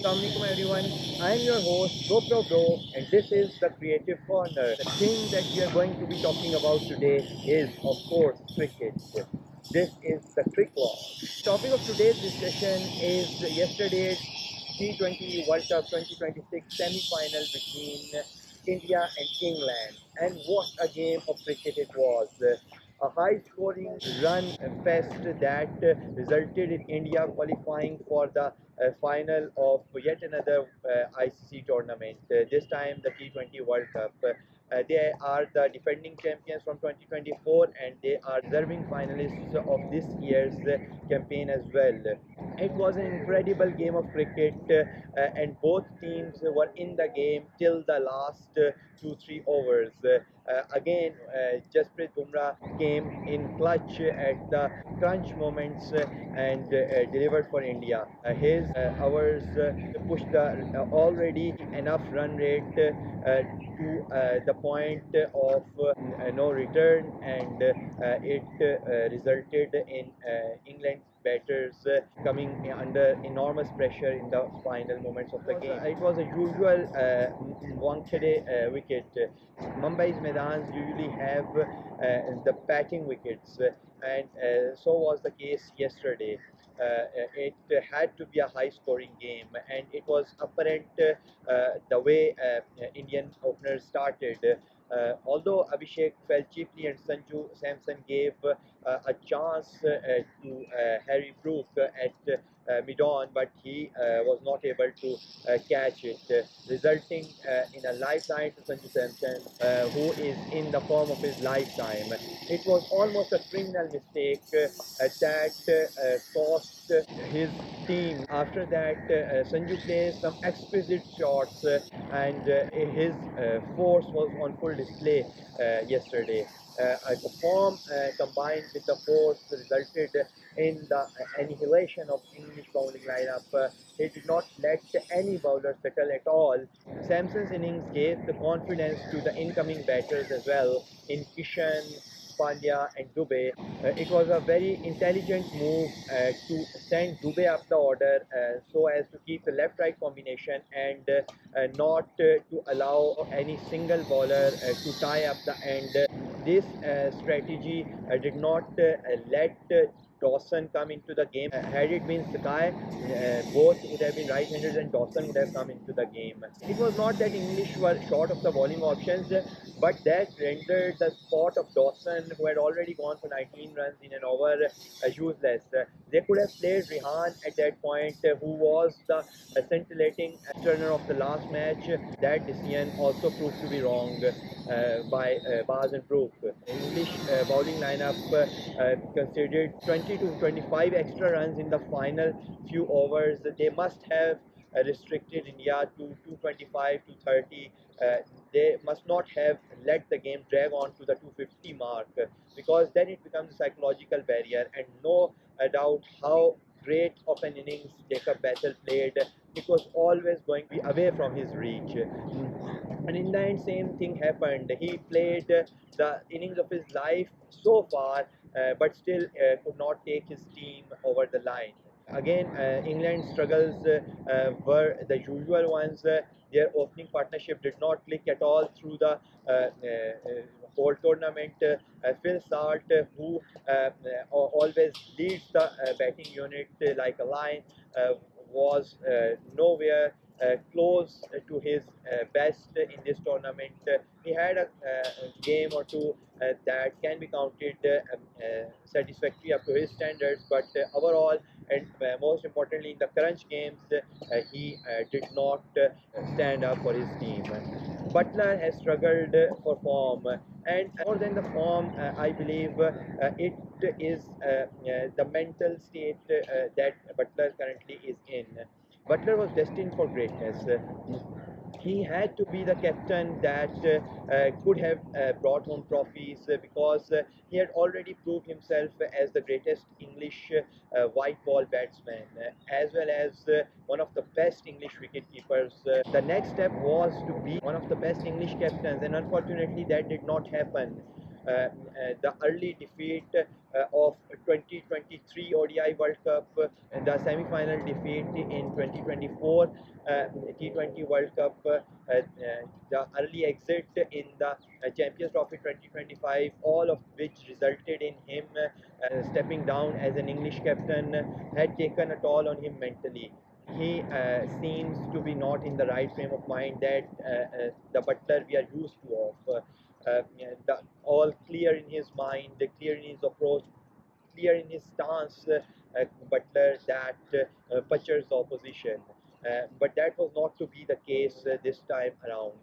Assalamualaikum everyone. I am your host Bro, and this is the Creative Corner. The thing that we are going to be talking about today is, of course, cricket. This is the crick law. Topic of today's discussion is yesterday's T20 World Cup 2026 semi-final between India and England, and what a game of cricket it was. A high-scoring run fest that resulted in India qualifying for the final of yet another ICC tournament. This time the T20 World Cup. They are the defending champions from 2024, and they are deserving finalists of this year's campaign as well. It was an incredible game of cricket, and both teams were in the game till the last 2-3 overs. Again, Jasprit Bumrah came in clutch at the crunch moments and delivered for India. His hours pushed the already enough run rate to the point of no return, and it resulted in England's batters coming under enormous pressure in the final moments of the game. It was a usual Wankhede wicket. Mumbai's Maidans usually have the batting wickets, and so was the case yesterday. It had to be a high scoring game, and it was apparent the way Indian openers started. Although Abhishek fell cheaply and Sanju Samson gave a chance to Harry Brook at mid-on, but he was not able to catch it, resulting in a lifeline to Sanju Samson, who is in the form of his lifetime. It was almost a criminal mistake that cost his team. After that, Sanju plays some exquisite shots, and his force was on full display yesterday. The form combined with the force resulted in the annihilation of English bowling lineup. He did not let any bowler settle at all. Samson's innings gave the confidence to the incoming batters as well in Kishan, Pandya and Dubey. It was a very intelligent move to send Dubey up the order so as to keep the left-right combination and not to allow any single bowler to tie up the end. This strategy did not let Dawson come into the game. Had it been Sakai, both would have been right-handed and Dawson would have come into the game. It was not that English were short of the bowling options, but that rendered the spot of Dawson, who had already gone for 19 runs in an over, useless. They could have played Rihan at that point, who was the scintillating turner of the last match. That decision also proved to be wrong by Baz and Brook. English bowling lineup considered 20 to 25 extra runs in the final few overs. They must have restricted India to 225 to 30. They must not have let the game drag on to the 250 mark, because then it becomes a psychological barrier, and no doubt how great of an innings Jacob Bethel played, it was always going to be away from his reach. And in the end, same thing happened. He played the innings of his life so far, but still could not take his team over the line. Again, England's struggles were the usual ones. Their opening partnership did not click at all through the whole tournament. Phil Salt, who always leads the batting unit like a lion, was nowhere close to his best in this tournament. He had a game or two that can be counted satisfactory up to his standards, but overall, and most importantly in the crunch games, he did not stand up for his team. Butler has struggled for form, and more than the form, I believe it is the mental state that Butler currently is in. Butler was destined for greatness. He had to be the captain that could have brought home trophies, because he had already proved himself as the greatest English white ball batsman, as well as one of the best English wicketkeepers. The next step was to be one of the best English captains, and unfortunately that did not happen. the early defeat of 2023 ODI World Cup, the semi-final defeat in 2024 T20 World Cup, the early exit in the Champions Trophy 2025, all of which resulted in him stepping down as an English captain, had taken a toll on him mentally. He seems to be not in the right frame of mind that the Butler we are used to of. All clear in his mind, clear in his approach, clear in his stance, Butler that butchers the opposition. But that was not to be the case this time around.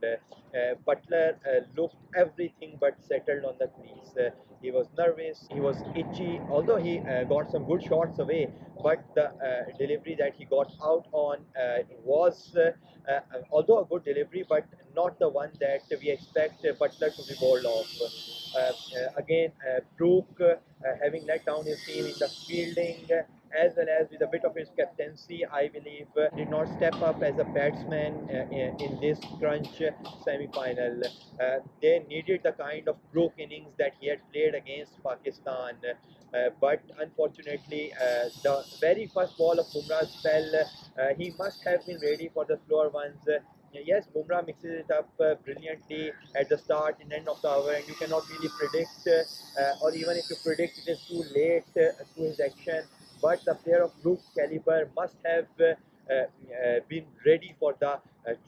Butler looked everything but settled on the crease. He was nervous, he was itchy, although he got some good shots away, but the delivery that he got out on was, although a good delivery, but not the one that we expect Butler to be bowled off. Again, Brook having let down his team in the fielding as well as with a bit of his captaincy, I believe did not step up as a batsman in this crunch semi-final. They needed the kind of Brook innings that he had played against Pakistan. But unfortunately, the very first ball of Bumrah's spell, he must have been ready for the slower ones. Yes, Bumrah mixes it up brilliantly at the start and end of the hour, and you cannot really predict, or even if you predict, it is too late to his action. But the player of Brook's caliber must have been ready for the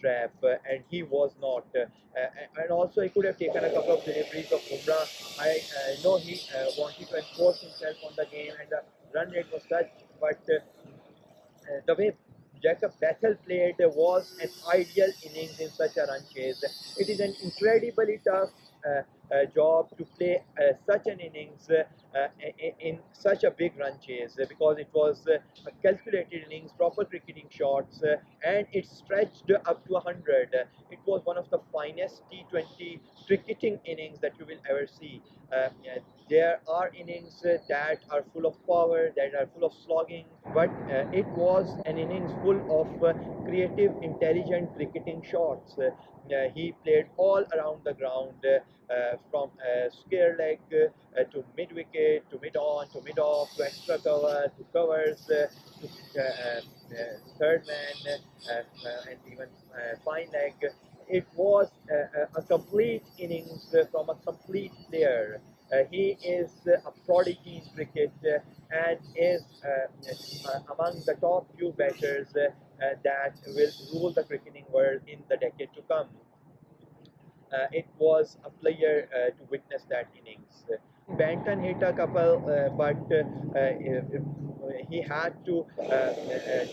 trap, and he was not. And also, he could have taken a couple of deliveries of Bumrah. I know he wanted to enforce himself on the game, and the run rate was such, but the way Jacob Bethel played was an ideal innings in such a run chase. It is an incredibly tough job to play such an innings in such a big run chase because it was a calculated innings, proper cricketing shots, and it stretched up to 100. It was one of the finest T20 cricketing innings that you will ever see. Yeah, there are innings that are full of power, that are full of slogging, but it was an innings full of creative, intelligent cricketing shots. He played all around the ground, from square leg to mid wicket, to mid on, to mid off, to extra cover, to covers, to third man, and even fine leg. It was a complete innings from a complete player. He is a prodigy in cricket and is among the top few batters that will rule the cricketing world in the decade to come. It was a player to witness that innings. Banton hit a couple, but he had to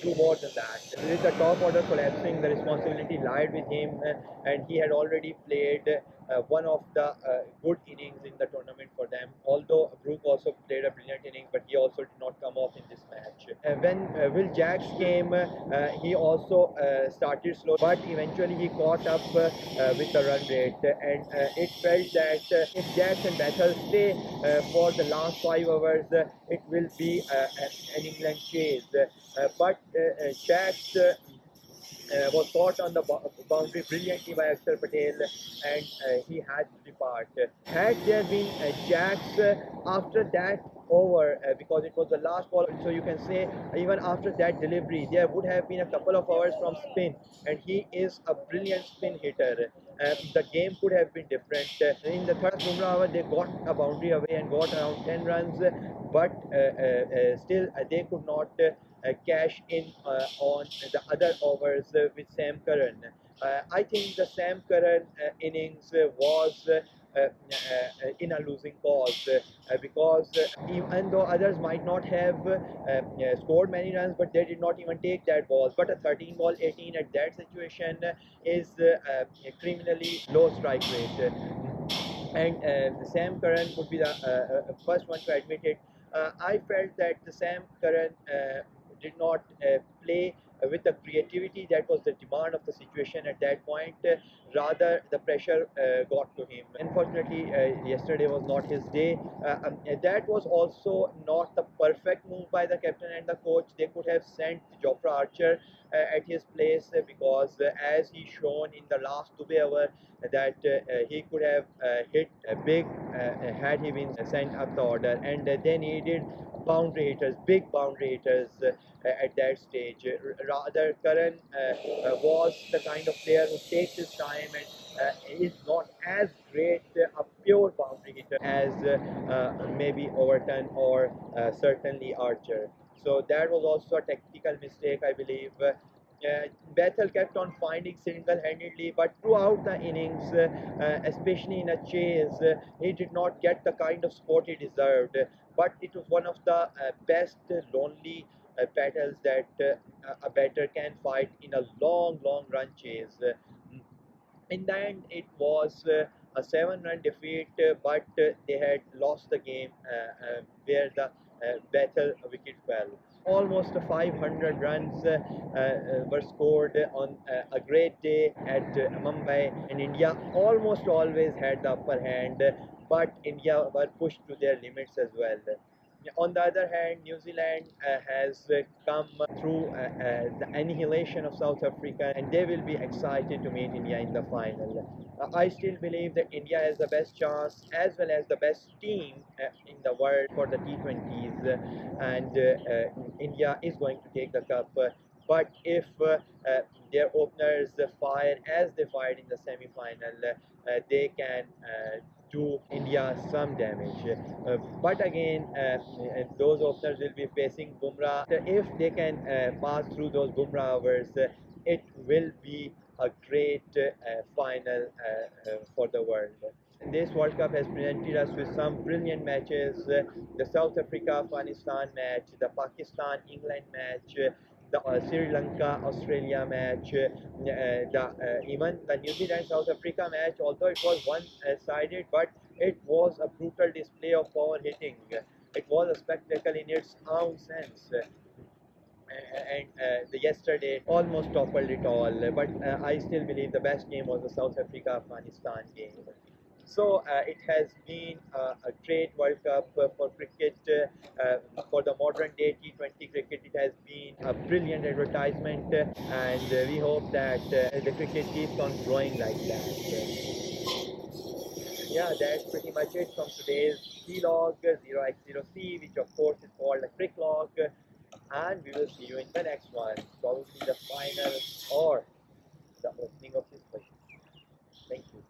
do more than that. With the top order collapsing, the responsibility lied with him, and he had already played one of the good innings in the tournament for them. Although Brook also played a brilliant inning, but he also did not come off in this match. When Will Jacks came, he also started slow, but eventually he caught up with the run rate, and it felt that if Jacks and Bethel stay for the last 5 hours, it will be an England chase. But Jacks was caught on the boundary brilliantly by Akshar Patel, and he had to depart. Had there been Jacks after that over, because it was the last ball, so you can say even after that delivery, there would have been a couple of hours from spin, and he is a brilliant spin hitter. The game could have been different. In the third Bumrah hour, they got a boundary away and got around 10 runs, but still they could not cash in on the other overs with Sam Curran. I think the Sam Curran innings was in a losing cause because even though others might not have scored many runs, but they did not even take that ball. But a 13 ball 18 at that situation is a criminally low strike rate. And Sam Curran would be the first one to admit it. I felt that the Sam Curran did not play with the creativity that was the demand of the situation at that point. rather the pressure got to him. Unfortunately, yesterday was not his day. That was also not the perfect move by the captain and the coach. They could have sent Jofra Archer at his place because as he shown in the last Dubai hour that he could have hit a big had he been sent up the order, and they needed boundary hitters, big boundary hitters at that stage. Rather, Karan was the kind of player who takes his time and is not as great a pure boundary hitter as maybe Overton or certainly Archer. So that was also a tactical mistake, I believe. Bethel kept on finding single-handedly, but throughout the innings, especially in a chase, he did not get the kind of support he deserved. But it was one of the best lonely battles that a batter can fight in a long, long run chase. In the end, it was a 7-run defeat, but they had lost the game where the Bethel wicket fell. Almost 500 runs were scored on a great day at Mumbai, and India almost always had the upper hand, but India were pushed to their limits as well. On the other hand, New Zealand has come through the annihilation of South Africa, and they will be excited to meet India in the final. I still believe that India has the best chance as well as the best team in the world for the T20s, and India is going to take the cup. But if their openers fire as they fired in the semi-final, they can do India some damage. But again, those openers will be facing Bumrah. If they can pass through those Bumrah hours, it will be a great final for the world. This World Cup has presented us with some brilliant matches. The South Africa-Afghanistan match, the Pakistan-England match, the Sri Lanka-Australia match, even the New Zealand-South Africa match, although it was one-sided, but it was a brutal display of power hitting. It was a spectacle in its own sense. And the yesterday almost toppled it all, but I still believe the best game was the South Africa-Afghanistan game. So it has been a great World Cup for cricket. For the modern day T20 cricket, it has been a brilliant advertisement, and we hope that the cricket keeps on growing like that. Yeah, that's pretty much it from today's vlog 0x0C, which of course is called a crick log. And we will see you in the next one, probably the final or the opening of this question. Thank you.